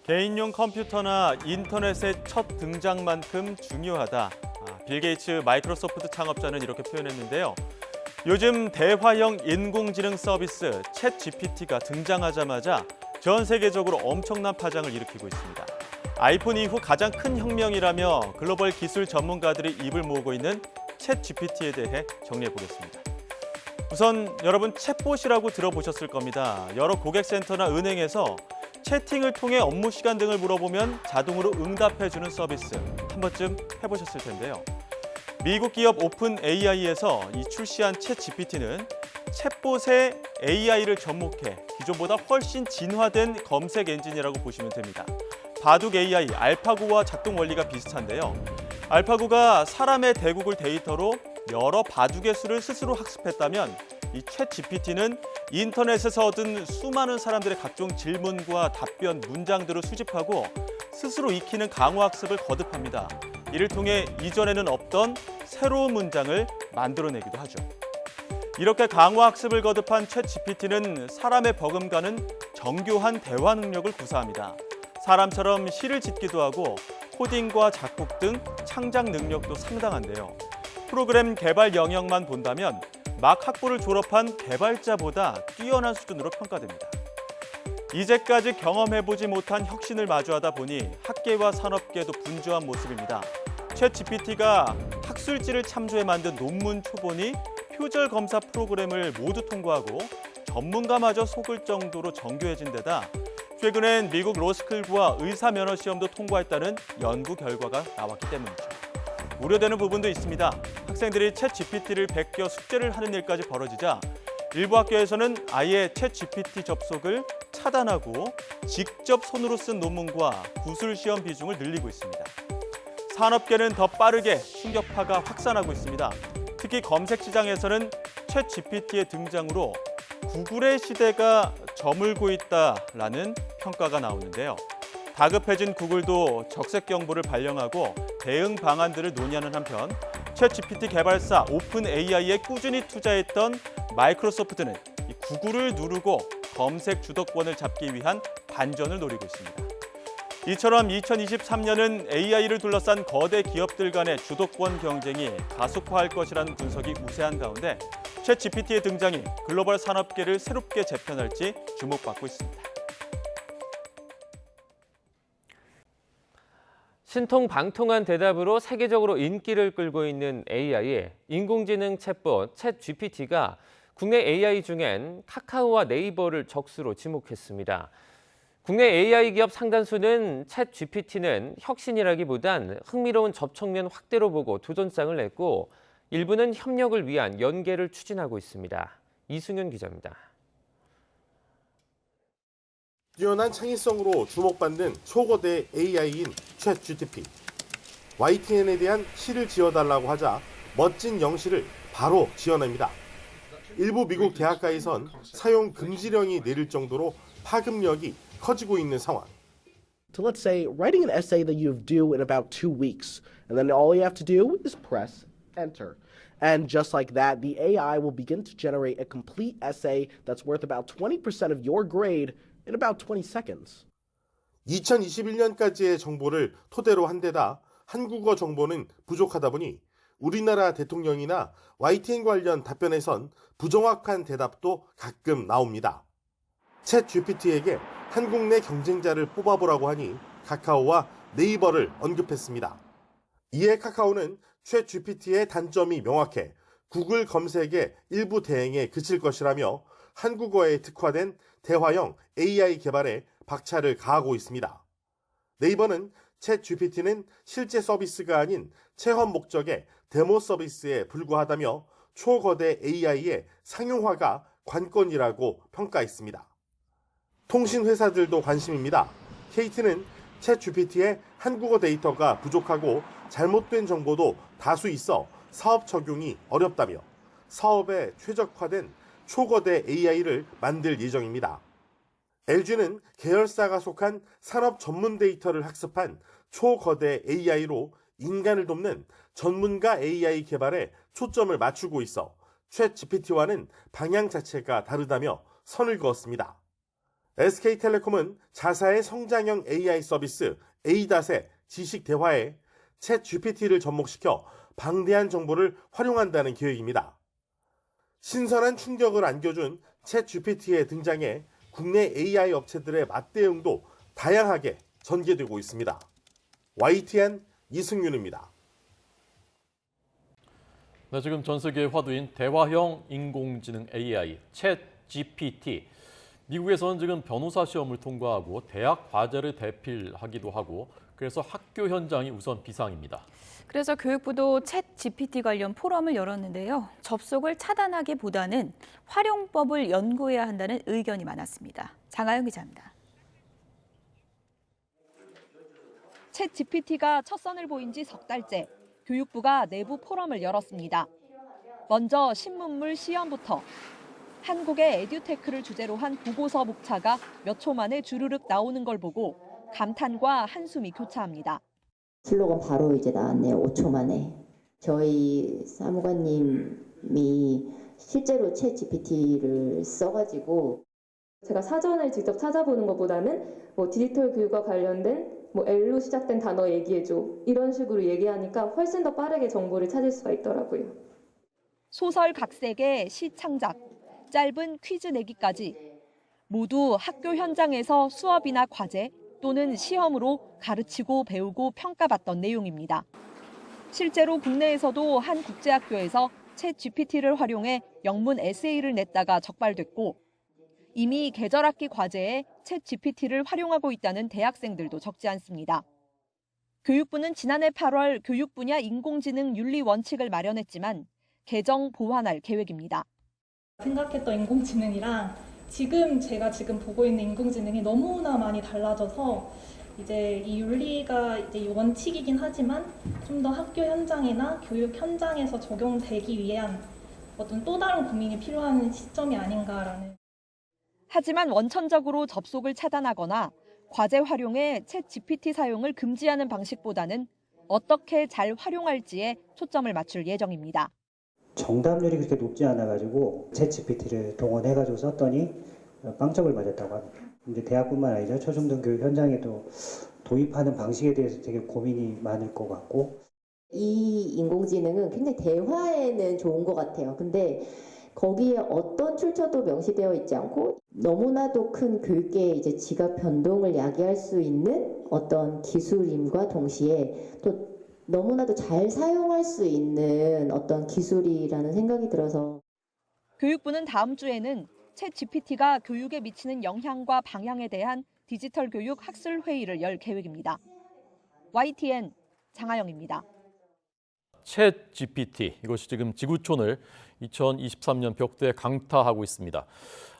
개인용 컴퓨터나 인터넷의 첫 등장만큼 중요하다. 빌 게이츠 마이크로소프트 창업자는 이렇게 표현했는데요. 요즘 대화형 인공지능 서비스 챗 GPT가 등장하자마자 전 세계적으로 엄청난 파장을 일으키고 있습니다. 아이폰 이후 가장 큰 혁명이라며 글로벌 기술 전문가들이 입을 모으고 있는 챗 GPT에 대해 정리해 보겠습니다. 우선 여러분 챗봇이라고 들어보셨을 겁니다. 여러 고객센터나 은행에서 채팅을 통해 업무 시간 등을 물어보면 자동으로 응답해주는 서비스 한 번쯤 해보셨을 텐데요. 미국 기업 오픈 AI에서 이 출시한 챗 GPT는 챗봇의 AI를 접목해 기존보다 훨씬 진화된 검색 엔진이라고 보시면 됩니다. 바둑 AI 알파고와 작동 원리가 비슷한데요. 알파고가 사람의 대국을 데이터로 여러 바둑의 수를 스스로 학습했다면 이 챗 GPT는 인터넷에서 얻은 수많은 사람들의 각종 질문과 답변, 문장들을 수집하고 스스로 익히는 강화학습을 거듭합니다. 이를 통해 이전에는 없던 새로운 문장을 만들어내기도 하죠. 이렇게 강화학습을 거듭한 챗 GPT는 사람의 버금가는 정교한 대화 능력을 구사합니다. 사람처럼 시를 짓기도 하고 코딩과 작곡 등 창작 능력도 상당한데요. 프로그램 개발 영역만 본다면 막 학부를 졸업한 개발자보다 뛰어난 수준으로 평가됩니다. 이제까지 경험해보지 못한 혁신을 마주하다 보니 학계와 산업계도 분주한 모습입니다. 챗 GPT가 학술지를 참조해 만든 논문 초본이 표절 검사 프로그램을 모두 통과하고 전문가마저 속을 정도로 정교해진 데다 최근엔 미국 로스쿨과 의사 면허 시험도 통과했다는 연구 결과가 나왔기 때문이죠. 우려되는 부분도 있습니다. 학생들이 챗 GPT를 베껴 숙제를 하는 일까지 벌어지자 일부 학교에서는 아예 챗 GPT 접속을 차단하고 직접 손으로 쓴 논문과 구술 시험 비중을 늘리고 있습니다. 산업계는 더 빠르게 충격파가 확산하고 있습니다. 특히 검색 시장에서는 챗 GPT의 등장으로 구글의 시대가 저물고 있다라는 평가가 나오는데요. 다급해진 구글도 적색 경보를 발령하고 대응 방안들을 논의하는 한편 챗 GPT 개발사 오픈 AI에 꾸준히 투자했던 마이크로소프트는 구글을 누르고 검색 주도권을 잡기 위한 반전을 노리고 있습니다. 이처럼 2023년은 AI를 둘러싼 거대 기업들 간의 주도권 경쟁이 가속화할 것이라는 분석이 우세한 가운데 챗 GPT의 등장이 글로벌 산업계를 새롭게 재편할지 주목받고 있습니다. 신통방통한 대답으로 세계적으로 인기를 끌고 있는 AI, 인공지능 챗봇 챗 GPT가 국내 AI 중엔 카카오와 네이버를 적수로 지목했습니다. 국내 AI 기업 상당수는 챗 GPT는 혁신이라기보단 흥미로운 접촉면 확대로 보고 도전장을 냈고 일부는 협력을 위한 연계를 추진하고 있습니다. 이승윤 기자입니다. 뛰어난 창의성으로 주목받는 초거대 AI인 챗 GTP. YTN에 대한 시를 지어달라고 하자 멋진 영시를 바로 지어냅니다. 일부 미국 대학가에선 사용 금지령이 내릴 정도로 파급력이 커지고 있는 상황. So let's say writing an essay that you do in about 2 weeks, and then all you have to do is press enter. And just like that, the AI will begin to generate a complete essay that's worth about 20% of your grade in about 20 seconds. 2021년까지의 정보를 토대로 한 데다 한국어 정보는 부족하다 보니 우리나라 대통령이나 YTN 관련 답변에선 부정확한 대답도 가끔 나옵니다. 챗 GPT에게 한국 내 경쟁자를 뽑아보라고 하니 카카오와 네이버를 언급했습니다. 이에 카카오는 챗 GPT의 단점이 명확해 구글 검색의 일부 대행에 그칠 것이라며 한국어에 특화된 대화형 AI 개발에 박차를 가하고 있습니다. 네이버는 챗 GPT는 실제 서비스가 아닌 체험 목적의 데모 서비스에 불과하다며 초거대 AI의 상용화가 관건이라고 평가했습니다. 통신 회사들도 관심입니다. KT는 챗 GPT의 한국어 데이터가 부족하고 잘못된 정보도 다수 있어 사업 적용이 어렵다며 사업에 최적화된 초거대 AI를 만들 예정입니다. LG는 계열사가 속한 산업 전문 데이터를 학습한 초거대 AI로 인간을 돕는 전문가 AI 개발에 초점을 맞추고 있어 챗 GPT와는 방향 자체가 다르다며 선을 그었습니다. SK텔레콤은 자사의 성장형 AI 서비스 ADAS의 지식 대화에 챗 GPT를 접목시켜 방대한 정보를 활용한다는 계획입니다. 신선한 충격을 안겨준 챗 GPT의 등장에 국내 AI 업체들의 맞대응도 다양하게 전개되고 있습니다. YTN 이승윤입니다. 네, 지금 전 세계 화두인 대화형 인공지능 AI, 챗 GPT. 미국에서는 지금 변호사 시험을 통과하고 대학 과제를 대필하기도 하고 그래서 학교 현장이 우선 비상입니다. 그래서 교육부도 챗 GPT 관련 포럼을 열었는데요. 접속을 차단하기보다는 활용법을 연구해야 한다는 의견이 많았습니다. 장하영 기자입니다. 챗 GPT가 첫 선을 보인 지 석 달째, 교육부가 내부 포럼을 열었습니다. 먼저 신문물 시험부터 한국의 에듀테크를 주제로 한 보고서 목차가 몇 초 만에 주르륵 나오는 걸 보고 감탄과 한숨이 교차합니다. 슬로건 바로 이제 나왔네요. 5초 만에. 저희 사무관님이 실제로 챗 GPT를 써가지고 제가 사전을 직접 찾아보는 것보다는 디지털 교육과 관련된 L로 시작된 단어 얘기해줘 이런 식으로 얘기하니까 훨씬 더 빠르게 정보를 찾을 수가 있더라고요. 소설 각색에 시 창작, 짧은 퀴즈 내기까지 모두 학교 현장에서 수업이나 과제 또는 시험으로 가르치고 배우고 평가받던 내용입니다. 실제로 국내에서도 한 국제학교에서 챗 GPT를 활용해 영문 에세이를 냈다가 적발됐고 이미 계절학기 과제에 챗 GPT를 활용하고 있다는 대학생들도 적지 않습니다. 교육부는 지난해 8월 교육 분야 인공지능 윤리 원칙을 마련했지만 개정 보완할 계획입니다. 생각했던 인공지능이랑 제가 보고 있는 인공지능이 너무나 많이 달라져서 이제 이 윤리가 이제 원칙이긴 하지만 좀 더 학교 현장이나 교육 현장에서 적용되기 위한 어떤 또 다른 고민이 필요한 시점이 아닌가라는. 하지만 원천적으로 접속을 차단하거나 과제 활용에 챗 GPT 사용을 금지하는 방식보다는 어떻게 잘 활용할지에 초점을 맞출 예정입니다. 정답률이 그렇게 높지 않아가지고 챗 GPT를 동원해가지고 썼더니 빵점을 맞았다고 합니다. 이제 대학뿐만 아니라 초중등 교육 현장에도 도입하는 방식에 대해서 되게 고민이 많을 것 같고 이 인공지능은 굉장히 대화에는 좋은 것 같아요. 근데 거기에 어떤 출처도 명시되어 있지 않고 너무나도 큰 교육계의 이제 지각 변동을 야기할 수 있는 어떤 기술임과 동시에 또 너무나도 잘 사용할 수 있는 어떤 기술이라는 생각이 들어서 교육부는 다음 주에는 챗 GPT가 교육에 미치는 영향과 방향에 대한 디지털 교육 학술 회의를 열 계획입니다. YTN 장하영입니다. 챗 GPT, 이것이 지금 지구촌을 2023년 벽두에 강타하고 있습니다.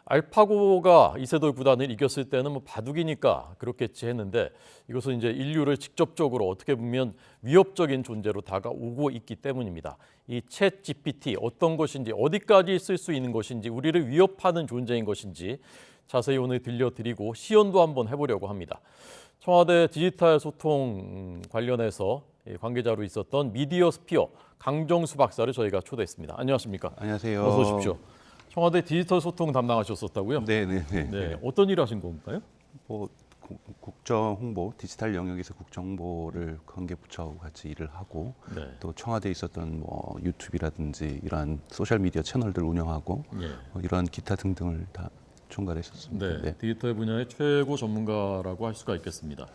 알파고가 이세돌 구단을 이겼을 때는 바둑이니까 그렇겠지 했는데 이것은 이제 인류를 직접적으로 어떻게 보면 위협적인 존재로 다가오고 있기 때문입니다. 이 챗 GPT 어떤 것인지 어디까지 쓸 수 있는 것인지 우리를 위협하는 존재인 것인지 자세히 오늘 들려드리고 시연도 한번 해보려고 합니다. 청와대 디지털 소통 관련해서 관계자로 있었던 미디어 스피어 강정수 박사를 저희가 초대했습니다. 안녕하십니까? 안녕하세요. 어서 오십시오. 청와대 디지털 소통 담당하셨었다고요? 네. 어떤 일 하신 건가요? 국정 홍보, 디지털 영역에서 국정 홍보를 관계 부처하고 같이 일을 하고 또 청와대에 있었던 유튜브라든지 이러한 소셜 미디어 채널들 운영하고 이러한 기타 등등을 다 총괄했었습니다. 네, 디지털 분야의 최고 전문가라고 할 수가 있겠습니다.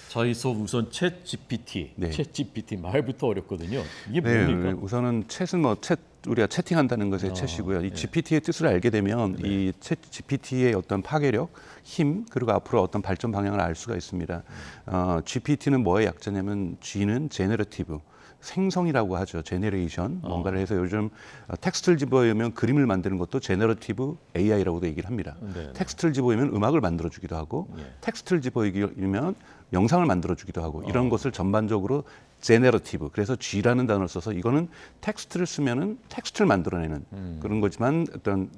자, 우선 챗 GPT, 챗 GPT 말부터 어렵거든요. 이게 뭡니까? 우선은 챗은 우리가 채팅한다는 것의 챗이고요. 이 GPT의 뜻을 알게 되면 이 챗 GPT의 어떤 파괴력, 힘 그리고 앞으로 어떤 발전 방향을 알 수가 있습니다. GPT는 뭐의 약자냐면 G는 제너러티브. 생성이라고 하죠. 제네레이션. 뭔가를 해서 요즘 텍스트를 집어넣으면 그림을 만드는 것도 제너러티브 AI라고도 얘기를 합니다. 텍스트를 집어넣으면 음악을 만들어주기도 하고 텍스트를 집어넣으면 영상을 만들어주기도 하고 이런 것을 전반적으로 제네러티브, 그래서 G라는 단어를 써서 이거는 텍스트를 쓰면은 텍스트를 만들어내는 그런 거지만 어떤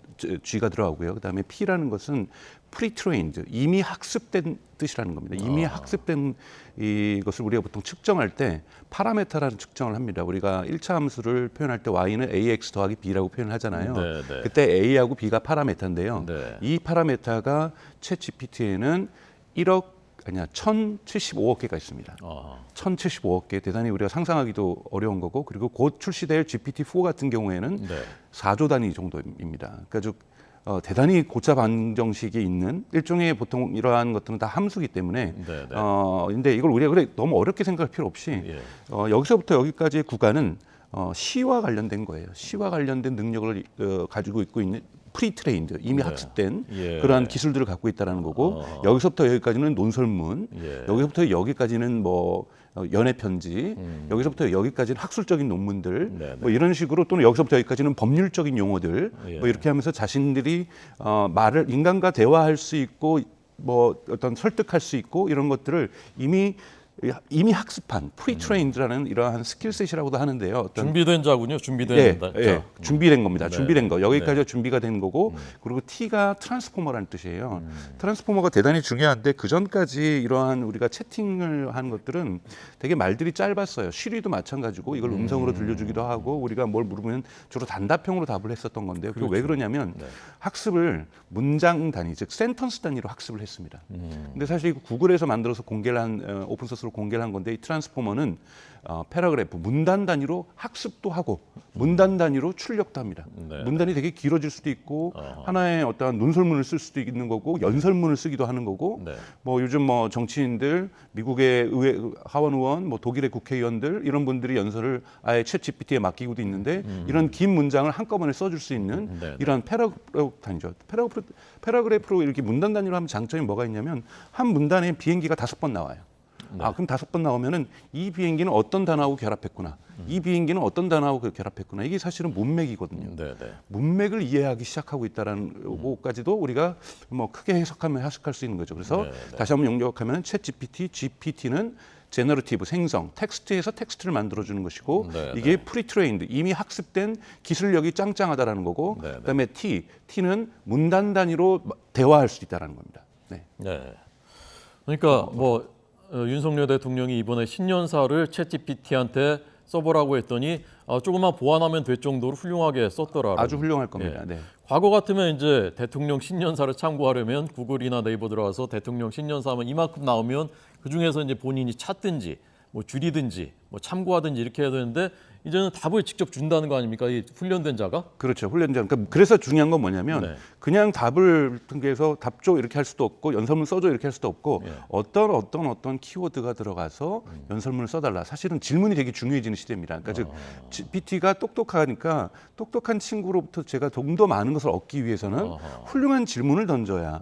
G가 들어가고요. 그다음에 P라는 것은 pre-trained, 이미 학습된 뜻이라는 겁니다. 이미 학습된 이것을 우리가 보통 측정할 때 파라메타라는 측정을 합니다. 우리가 1차 함수를 표현할 때 y는 ax 더하기 b라고 표현을 하잖아요. 그때 a하고 b가 파라메타인데요. 이 파라메타가 챗 GPT에는 1075억 개가 있습니다. 1075억 개, 대단히 우리가 상상하기도 어려운 거고, 그리고 곧 출시될 GPT-4 같은 경우에는 4조 단위 정도입니다. 그러니까 대단히 고차 방정식이 있는 일종의 보통 이러한 것들은 다 함수기 때문에 근데 이걸 우리가 너무 어렵게 생각할 필요 없이 여기서부터 여기까지의 구간은 시와 관련된 거예요. 시와 관련된 능력을 가지고 있는 프리트레인드, 이미 학습된 그러한 기술들을 갖고 있다는 거고, 여기서부터 여기까지는 논설문, 여기서부터 여기까지는 뭐 연애 편지, 여기서부터 여기까지는 학술적인 논문들, 뭐 이런 식으로, 또는 여기서부터 여기까지는 법률적인 용어들, 뭐 이렇게 하면서 자신들이 말을 인간과 대화할 수 있고, 뭐 어떤 설득할 수 있고 이런 것들을 이미 학습한 프리트레인드라는 이러한 스킬셋이라고도 하는데요. 어떤 준비된 자군요. 준비된 자. 준비된 겁니다. 준비된 거. 여기까지가 준비가 된 거고, 그리고 T가 트랜스포머라는 뜻이에요. 트랜스포머가 대단히 중요한데, 그 전까지 이러한 우리가 채팅을 한 것들은 되게 말들이 짧았어요. 시리도 마찬가지고 이걸 음성으로 들려주기도 하고, 우리가 뭘 물으면 주로 단답형으로 답을 했었던 건데요. 그게 왜 그러냐면 학습을 문장 단위, 즉 센턴스 단위로 학습을 했습니다. 근데 사실 이거 구글에서 만들어서 공개를 한 오픈소스로 공개를 한 건데, 이 트랜스포머는 패러그래프, 문단 단위로 학습도 하고 문단 단위로 출력도 합니다. 문단이 되게 길어질 수도 있고 하나의 어떠한 논설문을 쓸 수도 있는 거고, 연설문을 쓰기도 하는 거고, 뭐 요즘 뭐 정치인들, 미국의 하원 의원, 뭐 독일의 국회의원들, 이런 분들이 연설을 아예 챗 GPT에 맡기고도 있는데, 이런 긴 문장을 한꺼번에 써줄 수 있는 이런 패러그래프 단위죠. 패러그래프로 이렇게 문단 단위로 하면 장점이 뭐가 있냐면, 한 문단에 비행기가 5번 나와요. 그럼 5번 나오면은 이 비행기는 어떤 단어하고 결합했구나. 이 비행기는 어떤 단어하고 결합했구나. 이게 사실은 문맥이거든요. 문맥을 이해하기 시작하고 있다는 것까지도 우리가 뭐 크게 해석할 수 있는 거죠. 그래서 다시 한번 용역하면 챗 GPT는 제너러티브, 생성, 텍스트에서 텍스트를 만들어주는 것이고, 이게 프리트레인드, 이미 학습된 기술력이 짱짱하다라는 거고, 그다음에 T는 문단 단위로 대화할 수 있다라는 겁니다. 그러니까 뭐 윤석열 대통령이 이번에 신년사를 챗 GPT한테 써보라고 했더니 조금만 보완하면 될 정도로 훌륭하게 썼더라. 아주 훌륭할 겁니다. 과거 같으면 이제 대통령 신년사를 참고하려면 구글이나 네이버 들어가서 대통령 신년사면 이만큼 나오면 그 중에서 이제 본인이 찾든지 뭐 줄이든지 뭐 참고하든지 이렇게 해야 되는데, 이제는 답을 직접 준다는 거 아닙니까? 이 훈련된 자가? 그렇죠. 훈련된 자. 그래서 중요한 건 뭐냐면 그냥 답을 통해서 답 줘 이렇게 할 수도 없고, 연설문 써줘 이렇게 할 수도 없고, 어떤 키워드가 들어가서 연설문을 써달라. 사실은 질문이 되게 중요해지는 시대입니다. 그러니까 즉 GPT가 똑똑하니까 똑똑한 친구로부터 제가 좀 더 많은 것을 얻기 위해서는 훌륭한 질문을 던져야,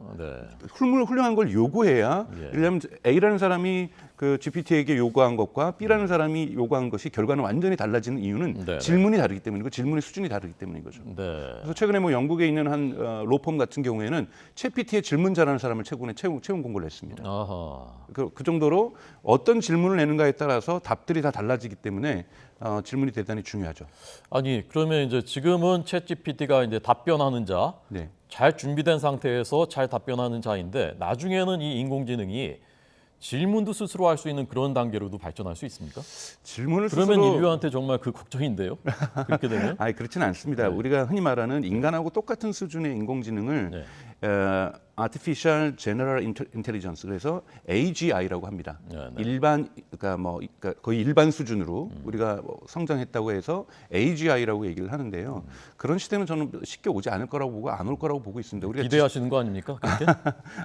훌륭한 걸 요구해야, 예를 들면 A라는 사람이 그 GPT에게 요구한 것과 B라는 사람이 요구한 것이 결과는 완전히 달라지는 이유는 질문이 다르기 때문이고, 질문의 수준이 다르기 때문인 거죠. 그래서 최근에 뭐 영국에 있는 한 로펌 같은 경우에는 챗GPT의 질문 잘하는 사람을 최근에 채용 공고를 했습니다. 그 정도로 어떤 질문을 내는가에 따라서 답들이 다 달라지기 때문에 질문이 대단히 중요하죠. 아니, 그러면 이제 지금은 챗GPT가 이제 답변하는 자, 잘 준비된 상태에서 잘 답변하는 자인데, 나중에는 이 인공지능이 질문도 스스로 할 수 있는 그런 단계로도 발전할 수 있습니까? 질문을 그러면 스스로... 인류한테 정말 그 걱정인데요. 그렇게 되면? 아니, 그렇지는 않습니다. 우리가 흔히 말하는 인간하고 똑같은 수준의 인공지능을 Artificial General Intelligence, 그래서 AGI라고 합니다. 그러니까 거의 일반 수준으로 우리가 성장했다고 해서 AGI라고 얘기를 하는데요. 그런 시대는 저는 쉽게 오지 않을 거라고 보고 안 올 거라고 보고 있습니다. 우리가 기대하시는 거 아닙니까?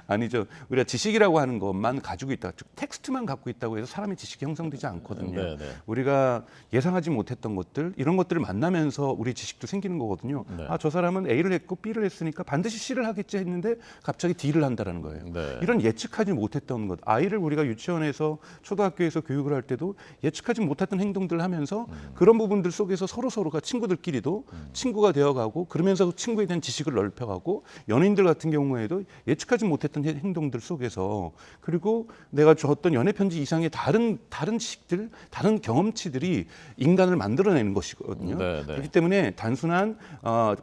아니죠. 우리가 지식이라고 하는 것만 가지고 있다, 즉 텍스트만 갖고 있다고 해서 사람의 지식이 형성되지 않거든요. 우리가 예상하지 못했던 것들, 이런 것들을 만나면서 우리 지식도 생기는 거거든요. 저 사람은 A를 했고 B를 했으니까 반드시 C를 하겠지 했는데 갑자기 갑자기 딜을 한다라는 거예요. 네. 이런 예측하지 못했던 것, 아이를 우리가 유치원에서 초등학교에서 교육을 할 때도 예측하지 못했던 행동들을 하면서 그런 부분들 속에서 서로가 친구들끼리도 친구가 되어가고 그러면서 친구에 대한 지식을 넓혀가고 연인들 같은 경우에도 예측하지 못했던 행동들 속에서 그리고 내가 줬던 연애 편지 이상의 다른 지식들, 다른 경험치들이 인간을 만들어내는 것이거든요. 네, 네. 그렇기 때문에 단순한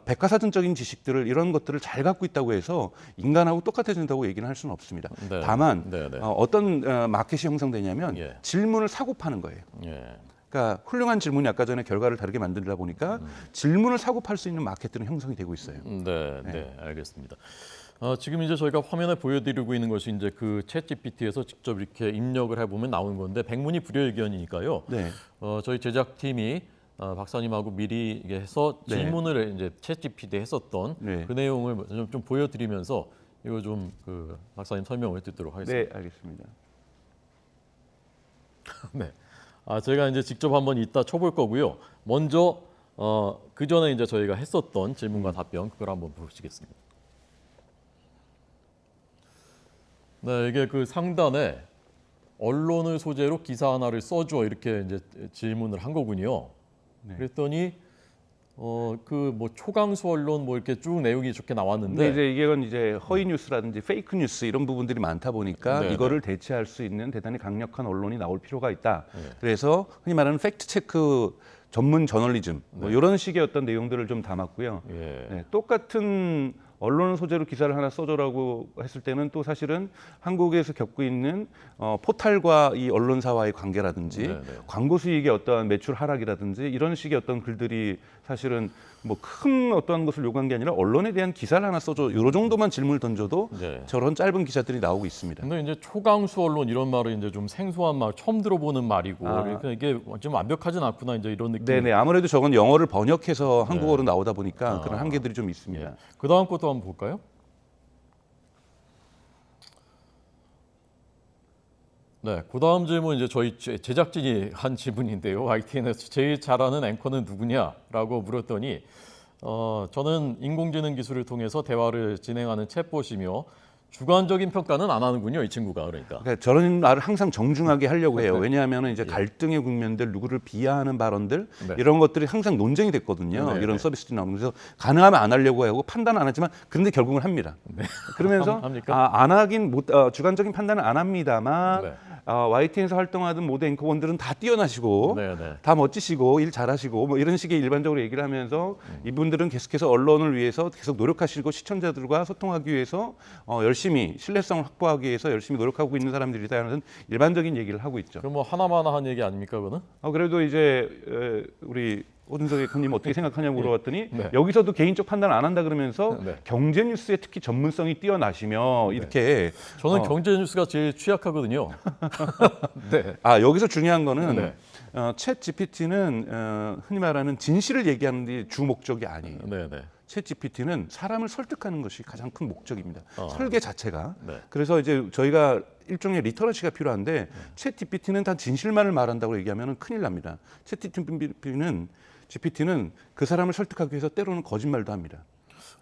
백과사전적인 지식들을 이런 것들을 잘 갖고 있다고 해서 인간하고 똑같아진다고 얘기는 할 수는 없습니다. 네. 다만 네, 네. 어떤 마켓이 형성되냐면 예. 질문을 사고 파는 거예요. 예. 그러니까 훌륭한 질문이 아까 전에 결과를 다르게 만들다 보니까 질문을 사고 팔 수 있는 마켓들은 형성이 되고 있어요. 네, 네, 알겠습니다. 지금 이제 저희가 화면에 보여드리고 있는 것이 이제 그 챗GPT에서 직접 이렇게 입력을 해보면 나오는 건데 백문이 불여일견이니까요. 네. 저희 제작팀이 박사님하고 미리 이게 해서 네. 질문을 이제 챗GPT에 했었던 네. 그 내용을 좀 보여드리면서 이거 좀 그 박사님 설명을 듣도록 하겠습니다. 네, 알겠습니다. 네. 제가 이제 직접 한번 이따 쳐볼 거고요. 먼저 그 전에 이제 저희가 했었던 질문과 답변 그걸 한번 보시겠습니다. 네, 이게 그 상단에 언론을 소재로 기사 하나를 써줘 이렇게 이제 질문을 한 거군요. 네. 그랬더니 그 뭐 초강수 언론 뭐 이렇게 쭉 내용이 좋게 나왔는데 근데 이건 이제 허위 뉴스라든지 페이크 뉴스 이런 부분들이 많다 보니까 네, 이거를 대체할 수 있는 대단히 강력한 언론이 나올 필요가 있다. 네. 그래서 흔히 말하는 팩트 체크 전문 저널리즘 뭐 이런 식의 어떤 내용들을 좀 담았고요. 예. 네, 똑같은 언론을 소재로 기사를 하나 써줘라고 했을 때는 또 사실은 한국에서 겪고 있는 포탈과 이 언론사와의 관계라든지 네네. 광고 수익의 어떠한 매출 하락이라든지 이런 식의 어떤 글들이 사실은 뭐 큰 어떠한 것을 요구한 게 아니라 언론에 대한 기사를 하나 써줘 이 정도만 질문을 던져도 네. 저런 짧은 기사들이 나오고 있습니다. 근데 이제 초강수 언론 이런 말은 이제 좀 생소한 말, 처음 들어보는 말이고 그러니까 이게 좀 완벽하진 않구나 이제 이런 느낌. 네네 아무래도 저건 영어를 번역해서 한국어로 나오다 보니까 그런 한계들이 좀 있습니다. 예. 그 다음 것도 한번 볼까요? 네, 그 다음 질문 이제 저희 제작진이 한 질문인데요. YTN에서 제일 잘하는 앵커는 누구냐라고 물었더니 저는 인공지능 기술을 통해서 대화를 진행하는 챗봇이며 주관적인 평가는 안 하는군요, 이 친구가 그러니까. 저런 말을 항상 정중하게 하려고 해요. 왜냐하면 이제 갈등의 국면들, 누구를 비하하는 발언들 네. 이런 것들이 항상 논쟁이 됐거든요. 네, 이런 네. 서비스들이 나오면서 가능하면 안 하려고 하고 판단 안 하지만 그런데 결국은 합니다. 네. 그러면서 합니까? 안 하긴 못 주관적인 판단은 안 합니다만 네. YTN에서 활동하던 모든 앵커분들은 다 뛰어나시고 네, 네. 다 멋지시고 일 잘하시고 뭐 이런 식의 일반적으로 얘기를 하면서 이분들은 계속해서 언론을 위해서 계속 노력하시고 시청자들과 소통하기 위해서 열심히 신뢰성을 확보하기 위해서 열심히 노력하고 있는 사람들이다 하는 일반적인 얘기를 하고 있죠. 그럼 뭐 하나만 한 얘기 아닙니까, 그거는? 그래도 이제 우리 오준석 앵커님 어떻게 생각하냐고 물어봤더니 네. 여기서도 개인적 판단 안 한다 그러면서 네. 경제 뉴스에 특히 전문성이 뛰어나시며 이렇게 저는 경제 뉴스가 제일 취약하거든요. 네. 여기서 중요한 거는 네. 챗 GPT는 흔히 말하는 진실을 얘기하는 게 주 목적이 아니에요. 네, 네. 챗 GPT는 사람을 설득하는 것이 가장 큰 목적입니다. 설계 자체가. 네. 그래서 이제 저희가 일종의 리터러시가 필요한데 챗 GPT는 다 진실만을 말한다고 얘기하면 큰일 납니다. 챗 GPT는 그 사람을 설득하기 위해서 때로는 거짓말도 합니다.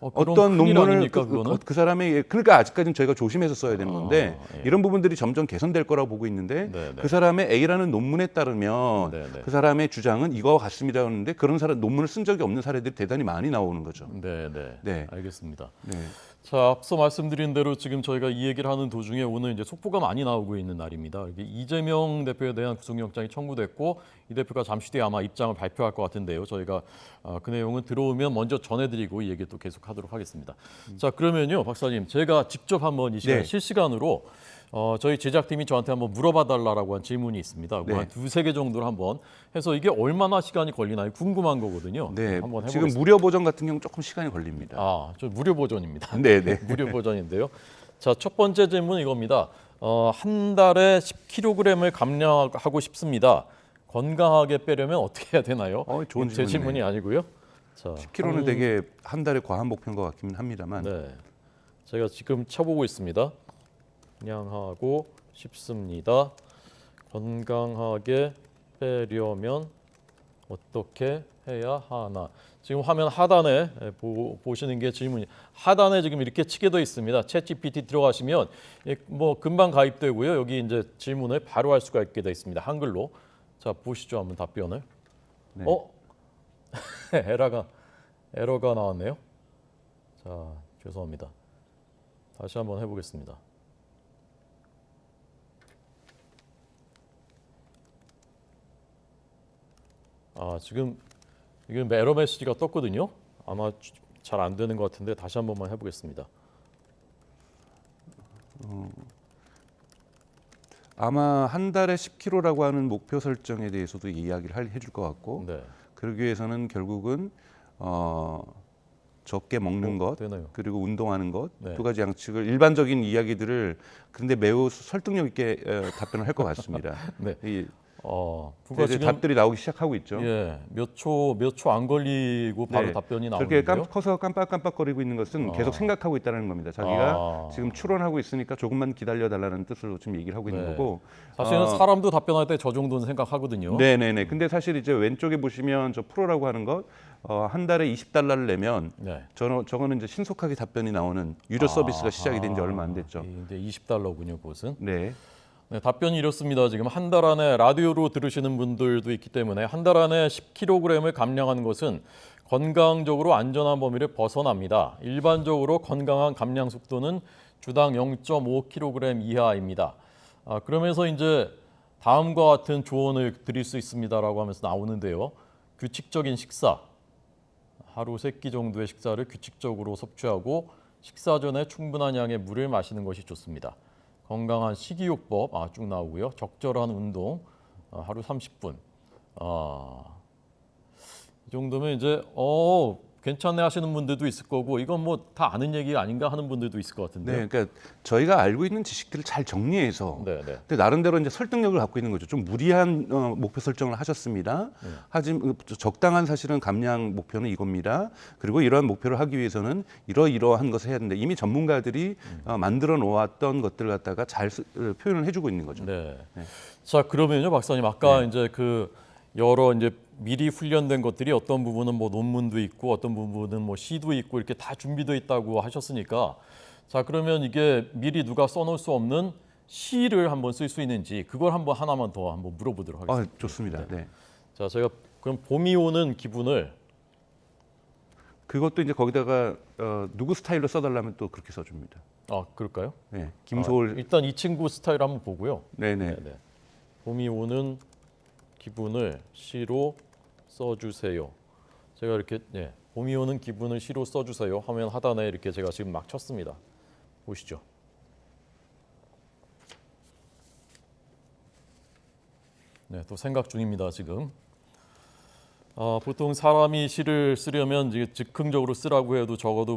어떤 논문을 그 사람의 그러니까 아직까지는 저희가 조심해서 써야 되는 건데 예. 이런 부분들이 점점 개선될 거라고 보고 있는데 네네. 그 사람의 A라는 논문에 따르면 네네. 그 사람의 주장은 이거와 같습니다 하는데 그런 사람 논문을 쓴 적이 없는 사례들이 대단히 많이 나오는 거죠. 네, 네. 네. 알겠습니다. 네. 자, 앞서 말씀드린 대로 지금 저희가 이 얘기를 하는 도중에 오늘 이제 속보가 많이 나오고 있는 날입니다. 이재명 대표에 대한 구속영장이 청구됐고 이 대표가 잠시 뒤에 아마 입장을 발표할 것 같은데요. 저희가 그 내용은 들어오면 먼저 전해드리고 이 얘기 또 계속하도록 하겠습니다. 자, 그러면요, 박사님, 제가 직접 한번 이 시간 네. 실시간으로 저희 제작팀이 저한테 한번 물어봐 달라고 한 질문이 있습니다. 네. 한 두세 개 정도를 한번 해서 이게 얼마나 시간이 걸리나요? 궁금한 거거든요. 네. 한번 지금 해보겠습니다. 무료 버전 같은 경우 조금 시간이 걸립니다. 저 무료 버전입니다. 네, 네. 무료 버전인데요. 자, 첫 번째 질문 이겁니다. 한 달에 10kg을 감량하고 싶습니다. 건강하게 빼려면 어떻게 해야 되나요? 좋은 제 질문이네요. 질문이 아니고요. 자, 10kg는 되게 한 달에 과한 목표인 것 같긴 합니다만. 네, 제가 지금 쳐보고 있습니다. 감량하고 싶습니다. 건강하게 빼려면 어떻게 해야 하나. 지금 화면 하단에 보시는 게 질문이 하단에 지금 이렇게 치게 돼 있습니다. 챗GPT 들어가시면 뭐 금방 가입되고요. 여기 이제 질문을 바로 할 수가 있게 돼 있습니다. 한글로. 자, 보시죠. 한번 답변을. 네. 에러가 나왔네요. 자, 죄송합니다. 다시 한번 해보겠습니다. 지금 이게 에러 메시지가 떴거든요. 아마 잘 안 되는 것 같은데 다시 한 번만 해보겠습니다. 아마 한 달에 10kg라고 하는 목표 설정에 대해서도 이야기를 해줄 것 같고, 네. 그러기 위해서는 결국은 적게 먹는 것, 되나요? 그리고 운동하는 것, 네. 두 가지 양측을 일반적인 이야기들을 근데 매우 설득력 있게 답변을 할 것 같습니다. 네. 이제 지금 답들이 나오기 시작하고 있죠. 예, 몇 초 안 걸리고 바로 네. 답변이 그렇게 나오는데요. 커서 깜빡깜빡거리고 있는 것은 계속 생각하고 있다는 겁니다. 자기가 지금 추론하고 있으니까 조금만 기다려달라는 뜻으로 지금 얘기를 하고 있는 네. 거고. 사실은 사람도 답변할 때 저 정도는 생각하거든요. 네네네. 근데 사실 이제 왼쪽에 보시면 저 프로라고 하는 것, 한 달에 $20를 내면 네. 저거는 이제 신속하게 답변이 나오는 유료 서비스가 시작이 된 지 얼마 안 됐죠. 이제 $20군요, 그것은. 네. 네, 답변이 이렇습니다. 지금 한 달 안에 라디오로 들으시는 분들도 있기 때문에 한 달 안에 10kg을 감량하는 것은 건강적으로 안전한 범위를 벗어납니다. 일반적으로 건강한 감량 속도는 주당 0.5kg 이하입니다. 그러면서 이제 다음과 같은 조언을 드릴 수 있습니다라고 하면서 나오는데요. 규칙적인 식사, 하루 3끼 정도의 식사를 규칙적으로 섭취하고 식사 전에 충분한 양의 물을 마시는 것이 좋습니다. 건강한 식이요법 쭉 나오고요. 적절한 운동 하루 30분. 이 정도면 이제 괜찮네 하시는 분들도 있을 거고 이건 뭐 다 아는 얘기 아닌가 하는 분들도 있을 것 같은데요. 네, 그러니까 저희가 알고 있는 지식들을 잘 정리해서 근데 나름대로 이제 설득력을 갖고 있는 거죠. 좀 무리한 목표 설정을 하셨습니다. 하지만 적당한 사실은 감량 목표는 이겁니다. 그리고 이러한 목표를 하기 위해서는 이러한 것을 해야 되는데 이미 전문가들이 만들어 놓았던 것들을 갖다가 잘 표현을 해주고 있는 거죠. 네. 자, 그러면요, 박사님 아까 이제 여러 이제 미리 훈련된 것들이 어떤 부분은 뭐 논문도 있고 어떤 부분은 뭐 시도 있고 이렇게 다 준비되어 있다고 하셨으니까 자, 그러면 이게 미리 누가 써놓을 수 없는 시를 한번 쓸 수 있는지 그걸 하나만 더 한번 물어보도록 하겠습니다. 좋습니다. 네. 자, 제가 그럼 봄이 오는 기분을 그것도 이제 거기다가 누구 스타일로 써달라면 또 그렇게 써줍니다. 그럴까요? 네, 김소월. 일단 이 친구 스타일 한번 보고요. 네네. 봄이 오는 기분을 시로 써주세요. 제가 이렇게 봄이 오는 기분을 시로 써주세요 하면 하단에 이렇게 제가 지금 막 쳤습니다. 보시죠. 네, 또 생각 중입니다 지금. 보통 사람이 시를 쓰려면 이제 즉흥적으로 쓰라고 해도 적어도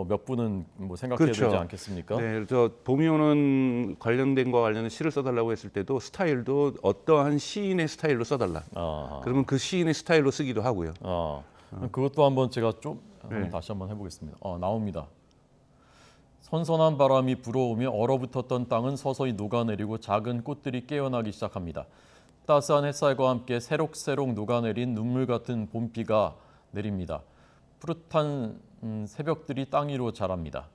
몇 분은 생각해야 되지 않겠습니까? 네, 저 봄이 오는 관련된 거 관련된 시를 써달라고 했을 때도 스타일도 어떠한 시인의 스타일로 써달라. 그러면 그 시인의 스타일로 쓰기도 하고요. 그것도 한번 제가 다시 한번 해보겠습니다. 나옵니다. 선선한 바람이 불어오며 얼어붙었던 땅은 서서히 녹아내리고 작은 꽃들이 깨어나기 시작합니다. 따스한 햇살과 함께 새록새록 녹아내린 눈물 같은 봄비가 내립니다. 푸릇한 새벽들이 땅 위로 자랍니다.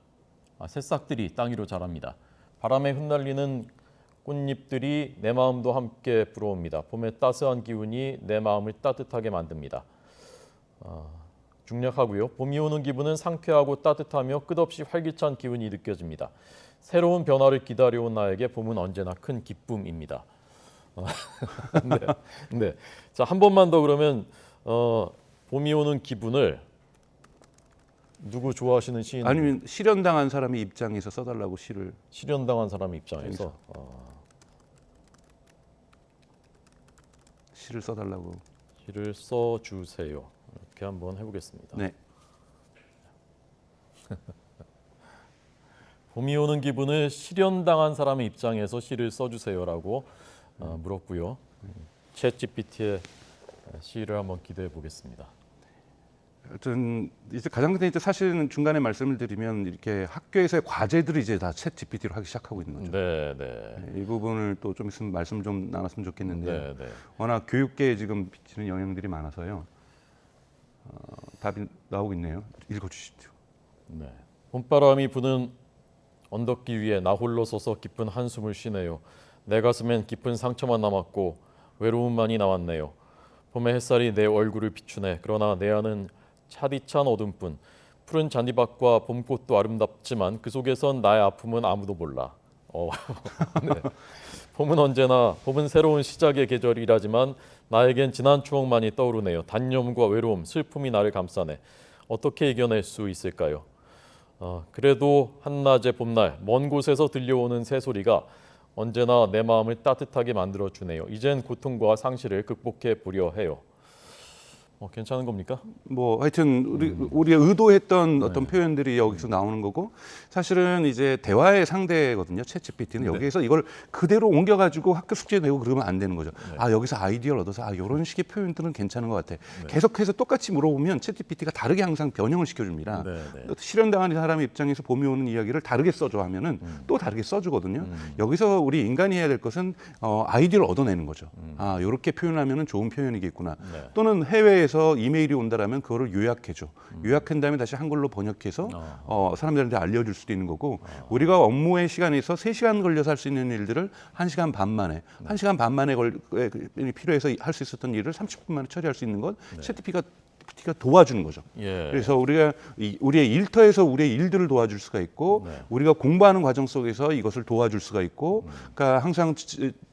새싹들이 땅 위로 자랍니다. 바람에 흩날리는 꽃잎들이 내 마음도 함께 불어옵니다. 봄의 따스한 기운이 내 마음을 따뜻하게 만듭니다. 중략하고요. 봄이 오는 기분은 상쾌하고 따뜻하며 끝없이 활기찬 기운이 느껴집니다. 새로운 변화를 기다려온 나에게 봄은 언제나 큰 기쁨입니다. 네. 자, 한 번만 더 그러면 봄이 오는 기분을 누구 좋아하시는 시인? 아니면 실현당한 사람의 입장에서 써달라고 시를. 실현당한 사람의 입장에서 시를 써달라고. 시를 써주세요. 이렇게 한번 해보겠습니다. 네. 봄이 오는 기분을 실현당한 사람의 입장에서 시를 써주세요라고 물었고요. 챗GPT의 시를 한번 기대해 보겠습니다. 하여튼 이제 가장 큰 이제 사실은 중간에 말씀을 드리면 이렇게 학교에서의 과제들이 이제 다 챗 GPT로 하기 시작하고 있는 거죠. 네, 네. 이 부분을 또 좀 있으면 말씀 좀 나눴으면 좋겠는데 네, 네. 워낙 교육계에 지금 미치는 영향들이 많아서요. 답이 나오고 있네요. 읽어주십시오. 네. 봄바람이 부는 언덕길 위에 나 홀로 서서 깊은 한숨을 쉬네요. 내 가슴엔 깊은 상처만 남았고 외로움만이 남았네요. 봄의 햇살이 내 얼굴을 비추네. 그러나 내 안은 차디찬 어둠뿐. 푸른 잔디밭과 봄꽃도 아름답지만 그 속에선 나의 아픔은 아무도 몰라. 네. 봄은 새로운 시작의 계절이라지만 나에겐 지난 추억만이 떠오르네요. 단념과 외로움, 슬픔이 나를 감싸네. 어떻게 이겨낼 수 있을까요? 그래도 한낮의 봄날 먼 곳에서 들려오는 새소리가 언제나 내 마음을 따뜻하게 만들어주네요. 이젠 고통과 상실을 극복해 보려 해요. 괜찮은 겁니까? 뭐 하여튼 우리가 의도했던 어떤 표현들이 여기서 나오는 거고 사실은 이제 대화의 상대거든요. 챗 GPT는 여기에서 이걸 그대로 옮겨가지고 학교 숙제 내고 그러면 안 되는 거죠. 아 여기서 아이디어를 얻어서 이런 식의 표현들은 괜찮은 것 같아. 계속해서 똑같이 물어보면 챗 GPT가 다르게 항상 변형을 시켜줍니다. 실현당한 사람의 입장에서 봄이 오는 이야기를 다르게 써줘 하면은 또 다르게 써주거든요. 여기서 우리 인간이 해야 될 것은 아이디어를 얻어내는 거죠. 아 이렇게 표현하면은 좋은 표현이겠구나. 또는 해외에 서 이메일이 온다라면 그거를 요약해줘. 요약한 다음에 다시 한글로 번역해서 사람들한테 알려줄 수도 있는 거고 우리가 업무의 시간에서 3시간 걸려서 할 수 있는 일들을 1시간 반 만에 1시간 반 만에 필요해서 할 수 있었던 일을 30분 만에 처리할 수 있는 건 챗GPT가 도와주는 거죠. 그래서 우리가 우리의 일터에서 우리의 일들을 도와줄 수가 있고 우리가 공부하는 과정 속에서 이것을 도와줄 수가 있고 그러니까 항상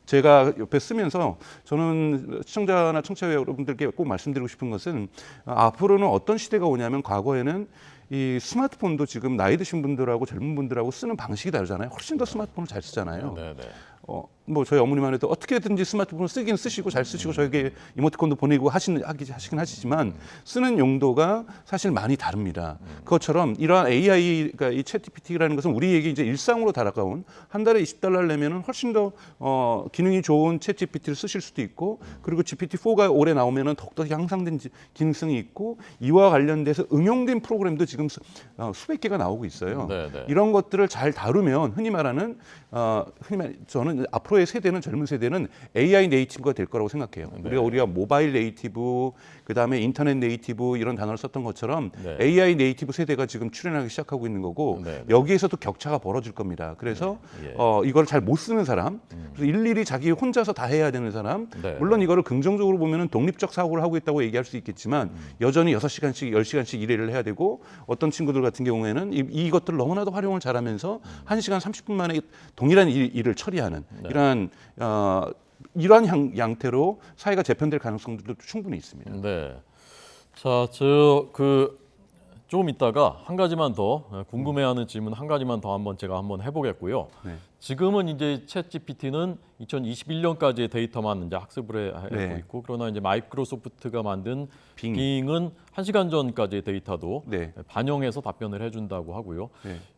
제가 옆에 쓰면서 저는 시청자나 청취자 여러분들께 꼭 말씀드리고 싶은 것은 앞으로는 어떤 시대가 오냐면 과거에는 이 스마트폰도 지금 나이 드신 분들하고 젊은 분들하고 쓰는 방식이 다르잖아요. 훨씬 더 스마트폰을 잘 쓰잖아요. 뭐 저희 어머니만 해도 어떻게든지 스마트폰을 쓰긴 쓰시고 잘 쓰시고 저에게 이모티콘도 보내고 하시긴 하시지만 쓰는 용도가 사실 많이 다릅니다. 그것처럼 이러한 AI, 그러니까 이 챗GPT라는 것은 우리에게 이제 일상으로 다가온 한 달에 $20 내면은 훨씬 더 기능이 좋은 챗GPT를 쓰실 수도 있고 그리고 GPT-4가 올해 나오면은 더욱더 향상된 기능성이 있고 이와 관련돼서 응용된 프로그램도 지금 수백 개가 나오고 있어요. 이런 것들을 잘 다루면 흔히 말하는 저는 앞으로의 세대는 젊은 세대는 AI 네이티브가 될 거라고 생각해요. 우리가 모바일 네이티브, 그다음에 인터넷 네이티브 이런 단어를 썼던 것처럼 AI 네이티브 세대가 지금 출현하기 시작하고 있는 거고 여기에서도 격차가 벌어질 겁니다. 그래서 이걸 잘 못 쓰는 사람, 그래서 일일이 자기 혼자서 다 해야 되는 사람, 물론 이거를 긍정적으로 보면은 독립적 사고를 하고 있다고 얘기할 수 있겠지만 여전히 6시간씩 10시간씩 일을 해야 되고 어떤 친구들 같은 경우에는 이것들을 너무나도 활용을 잘하면서 1시간 30분 만에 동일한 일을 처리하는 이러한 양태로 사회가 재편될 가능성들도 충분히 있습니다. 네. 자, 조금 있다가 한 가지만 더 궁금해하는 질문 한 가지만 더 제가 한번 해보겠고요. 지금은 이제 챗 GPT는 2021년까지의 데이터만 이제 학습을 하고 있고 그러나 이제 마이크로소프트가 만든 빙은 1시간 전까지의 데이터도 반영해서 답변을 해준다고 하고요.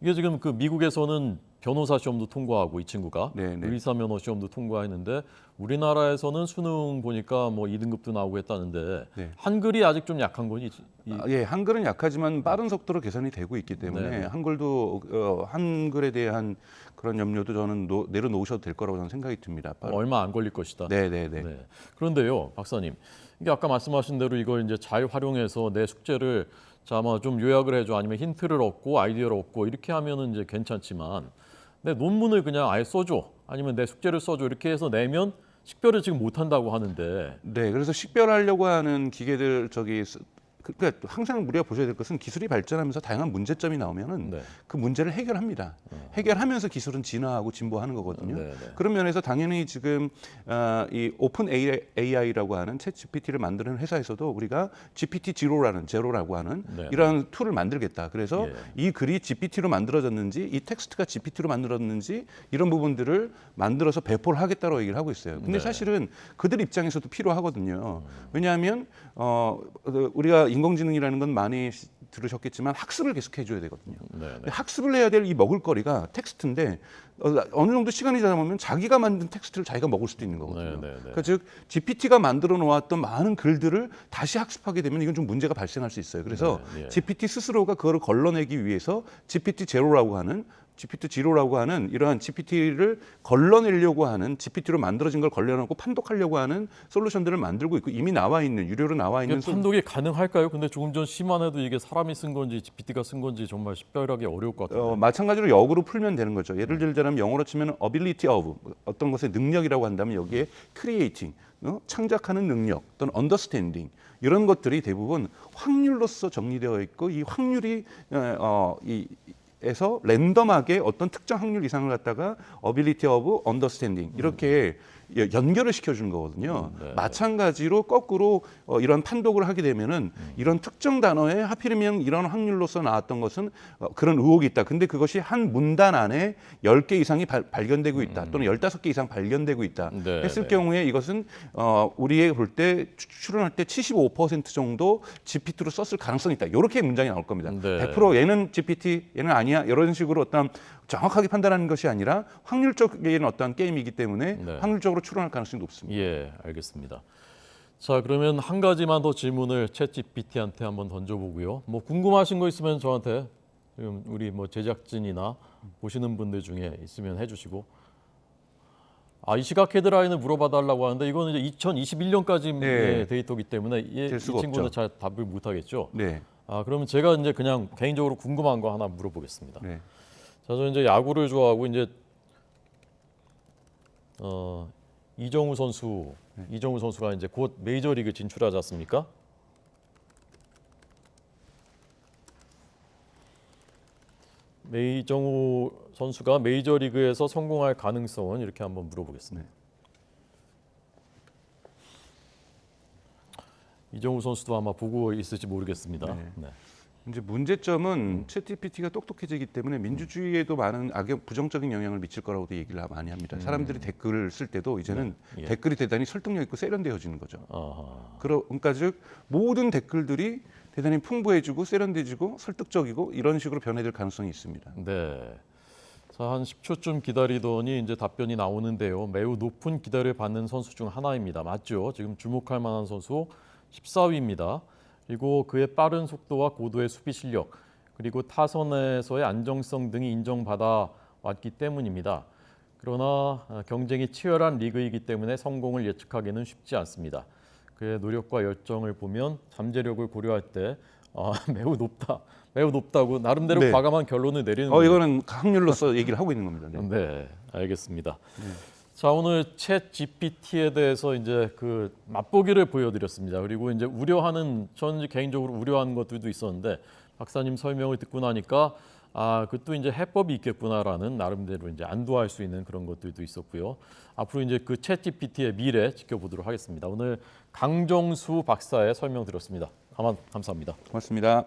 이게 지금 그 미국에서는 변호사 시험도 통과하고 이 친구가 의사 면허 시험도 통과했는데 우리나라에서는 수능 보니까 뭐 2등급도 나오고 했다는데 한글이 아직 좀 약한 거지? 한글은 약하지만 빠른 속도로 개선이 되고 있기 때문에 한글도 한글에 대한 그런 염려도 저는 내려놓으셔도 될 거라고 저는 생각이 듭니다. 얼마 안 걸릴 것이다. 네. 그런데요, 박사님, 이게 아까 말씀하신 대로 이걸 이제 잘 활용해서 내 숙제를 좀 요약을 해줘 아니면 힌트를 얻고 아이디어를 얻고 이렇게 하면은 이제 괜찮지만 내 논문을 그냥 아예 써줘 아니면 내 숙제를 써줘 이렇게 해서 내면 식별을 지금 못 한다고 하는데. 그래서 식별하려고 하는 기계들 그러니까 항상 우리가 보셔야 될 것은 기술이 발전하면서 다양한 문제점이 나오면은 그 문제를 해결합니다. 해결하면서 기술은 진화하고 진보하는 거거든요. 그런 면에서 당연히 지금 이 오픈 AI라고 하는 챗 GPT를 만드는 회사에서도 우리가 GPT-0라고 하는 이러한 툴을 만들겠다. 그래서 이 글이 GPT로 만들어졌는지 이 텍스트가 GPT로 만들어졌는지 이런 부분들을 만들어서 배포를 하겠다고 얘기를 하고 있어요. 근데 사실은 그들 입장에서도 필요하거든요. 왜냐하면 우리가 인공지능이라는 건 많이 들으셨겠지만 학습을 계속 해줘야 되거든요. 네, 근데 학습을 해야 될 이 먹을거리가 텍스트인데 어느 정도 시간이 지나다 보면 자기가 만든 텍스트를 자기가 먹을 수도 있는 거거든요. 그러니까 즉 GPT가 만들어 놓았던 많은 글들을 다시 학습하게 되면 이건 좀 문제가 발생할 수 있어요. 그래서 GPT 스스로가 그거를 걸러내기 위해서 GPT 제로라고 하는 이러한 GPT를 걸러내려고 하는 GPT로 만들어진 걸 걸러내고 판독하려고 하는 솔루션들을 만들고 있고 이미 나와 있는 유료로 나와 있는 판독이 가능할까요? 근데 조금 전 시만 해도 이게 사람이 쓴 건지 GPT가 쓴 건지 정말 식별하기 어려울 것 같아요. 마찬가지로 역으로 풀면 되는 거죠. 예를 들자면 영어로 치면 ability of 어떤 것의 능력이라고 한다면 여기에 creating 창작하는 능력 또는 understanding 이런 것들이 대부분 확률로서 정리되어 있고 이 확률이 에서 랜덤하게 어떤 특정 확률 이상을 갖다가 ability of understanding 이렇게 연결을 시켜주는 거거든요. 마찬가지로 거꾸로 이런 판독을 하게 되면은 이런 특정 단어에 하필이면 이런 확률로서 나왔던 것은 그런 의혹이 있다. 근데 그것이 한 문단 안에 10개 이상이 발견되고 있다. 또는 15개 이상 발견되고 있다. 했을 경우에 이것은 우리의 볼 때 추론할 때 75% 정도 GPT로 썼을 가능성이 있다. 이렇게 문장이 나올 겁니다. 100% 얘는 GPT, 얘는 아니야. 이런 식으로 어떤 정확하게 판단하는 것이 아니라 확률적인 어떤 게임이기 때문에 확률적으로 추론할 가능성이 높습니다. 예, 알겠습니다. 자, 그러면 한 가지만 더 질문을 챗GPT한테 한번 던져보고요. 뭐 궁금하신 거 있으면 저한테 지금 우리 뭐 제작진이나 보시는 분들 중에 있으면 해주시고. 이 시각 헤드라인을 물어봐달라고 하는데 이거는 이제 2021년까지의 데이터이기 때문에 이 친구는 잘 답을 못하겠죠. 그러면 제가 이제 그냥 개인적으로 궁금한 거 하나 물어보겠습니다. 자, 저는 이제 야구를 좋아하고 이제 이정우 선수가 이제 곧 메이저리그 진출하지 않습니까? 이정우 선수가 메이저리그에서 성공할 가능성은 이렇게 한번 물어보겠습니다. 이정우 선수도 아마 보고 있을지 모르겠습니다. 이제 문제점은 챗GPT가 똑똑해지기 때문에 민주주의에도 많은 부정적인 영향을 미칠 거라고도 얘기를 많이 합니다. 사람들이 댓글을 쓸 때도 이제는 댓글이 대단히 설득력 있고 세련되어지는 거죠. 그러니까 즉 모든 댓글들이 대단히 풍부해지고 세련되지고 설득적이고 이런 식으로 변해될 가능성이 있습니다. 자, 한 10초쯤 기다리더니 이제 답변이 나오는데요. 매우 높은 기대를 받는 선수 중 하나입니다. 맞죠? 지금 주목할 만한 선수 14위입니다. 그리고 그의 빠른 속도와 고도의 수비 실력, 그리고 타선에서의 안정성 등이 인정받아 왔기 때문입니다. 그러나 경쟁이 치열한 리그이기 때문에 성공을 예측하기는 쉽지 않습니다. 그의 노력과 열정을 보면 잠재력을 고려할 때 매우 높다고 나름대로 과감한 결론을 내리는 겁니다. 이거는 확률로서 얘기를 하고 있는 겁니다. 네, 알겠습니다. 자, 오늘 챗 GPT에 대해서 이제 그 맛보기를 보여드렸습니다. 그리고 이제 저는 개인적으로 우려하는 것들도 있었는데 박사님 설명을 듣고 나니까 그것도 이제 해법이 있겠구나라는 나름대로 이제 안도할 수 있는 그런 것들도 있었고요. 앞으로 이제 그 챗 GPT의 미래 지켜보도록 하겠습니다. 오늘 강정수 박사의 설명 들었습니다. 감사합니다. 고맙습니다.